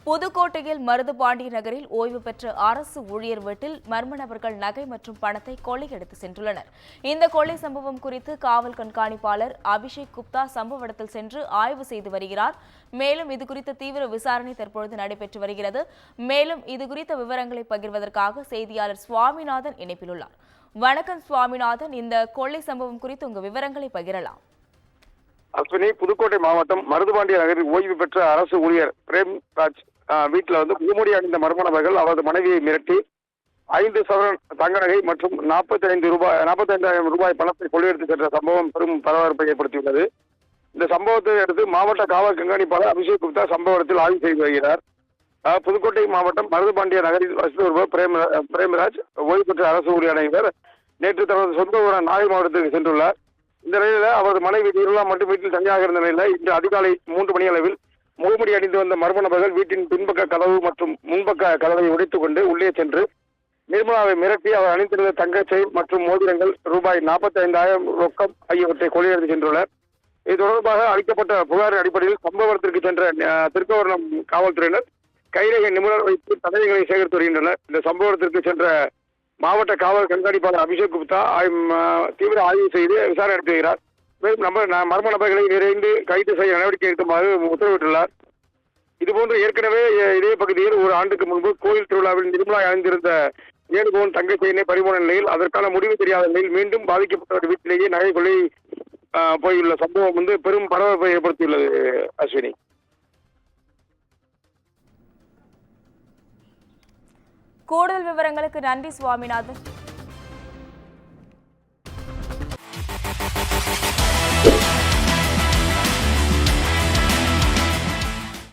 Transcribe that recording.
புதுக்கோட்டையில் மருதுபாண்டி நகரில் ஓய்வு பெற்ற அரசு ஊழியர் வீட்டில் மர்ம நபர்கள் நகை மற்றும் பணத்தை கொள்ளையடித்து சென்றுள்ளனர். இந்த கொள்ளை சம்பவம் குறித்து காவல் கண்காணிப்பாளர் அபிஷேக் குப்தா சம்பவ இடத்தில் சென்று ஆய்வு செய்து வருகிறார். மேலும் இதுகுறித்த தீவிர விசாரணை தற்பொழுது நடைபெற்று வருகிறது. மேலும் இதுகுறித்த விவரங்களை பகிர்வதற்காக செய்தியாளர் சுவாமிநாதன் இணைப்பில் உள்ளார். வணக்கம் சுவாமிநாதன், இந்த கொள்ளை சம்பவம் குறித்து உங்க விவரங்களை பகிரலாம். அஸ்வினி, புதுக்கோட்டை மாவட்டம் மருதுபாண்டி நகரில் ஓய்வு பெற்ற அரசு ஊழியர் பிரேம்ராஜ் வீட்டில் முகமூடி அணிந்த மர்ம நபர்கள் அவரது மனைவியை மிரட்டி 5 சவரன் தங்க நகை மற்றும் 45,000 ரூபாய் பணத்தை கொள்ளையடித்து சென்ற சம்பவம் பெரும் பரபரப்பை ஏற்படுத்தியுள்ளது. இந்த சம்பவத்தை அடுத்து மாவட்ட காவல் கண்காணிப்பாளர் அபிஷேக் குப்தா சம்பவ இடத்தில் ஆய்வு செய்து வருகிறார். புதுக்கோட்டை மாவட்டம் மருதுபாண்டிய நகரில் வசித்து வருபவர் பிரேம்ராஜ் ஓய்வு பெற்ற அரசு ஊழியர் இவர் நேற்று தனது சொந்த ஊரான நாகை மாவட்டத்திற்கு சென்றுள்ளார். இந்த நிலையில அவரது மனைவி நிர்மலா மட்டும் வீட்டில் தனியாக இருந்த நிலையில் இன்று அதிகாலை 3 மணி அளவில் முகமுடி அணிந்து வந்த மர்ம நபர்கள் வீட்டின் பின்பக்க கதவு மற்றும் முன்பக்க கதவை உடைத்துக் கொண்டு உள்ளே சென்று நிர்மலாவை மிரட்டி அவர் அணிந்திருந்த தங்க செயின் மற்றும் மோதிரங்கள் ரூபாய் 45,000 ரொக்கம் ஆகியவற்றை கொள்ளையடித்து சென்றுள்ளனர். இது தொடர்பாக அளிக்கப்பட்ட புகாரின் அடிப்படையில் சம்பவத்திற்கு சென்ற திருக்கவரணம் காவல்துறையினர் கைரேகை நிபுணர் வைத்து தடயங்களை சேகரித்து வருகின்றனர். இந்த சம்பவத்திற்கு சென்ற மாவட்ட காவல் கண்காணிப்பாளர் அபிஷேக் குப்தா தீவிர ஆய்வு செய்து விசாரணை நடத்தி வருகிறார். மேலும் மர்ம நபர்களை விரைந்து கைது செய்ய நடவடிக்கை எடுக்குமாறு உத்தரவிட்டுள்ளார். இதுபோன்று ஏற்கனவே இதே பகுதியில் ஒரு ஆண்டுக்கு முன்பு கோயில் திருவிழாவில் நிர்மலா அணிந்திருந்த 7 பவுன் தங்க செயினை பறிபோன நிலையில் அதற்கான முடிவு தெரியாத நிலையில் மீண்டும் பாதிக்கப்பட்ட வீட்டிலேயே நகை கொள்ளை போயுள்ள சம்பவம் பெரும் பரபரப்பை ஏற்படுத்தியுள்ளது. அஸ்வினி, கூடுதல் விவரங்களுக்கு நன்றி சுவாமிநாதன்.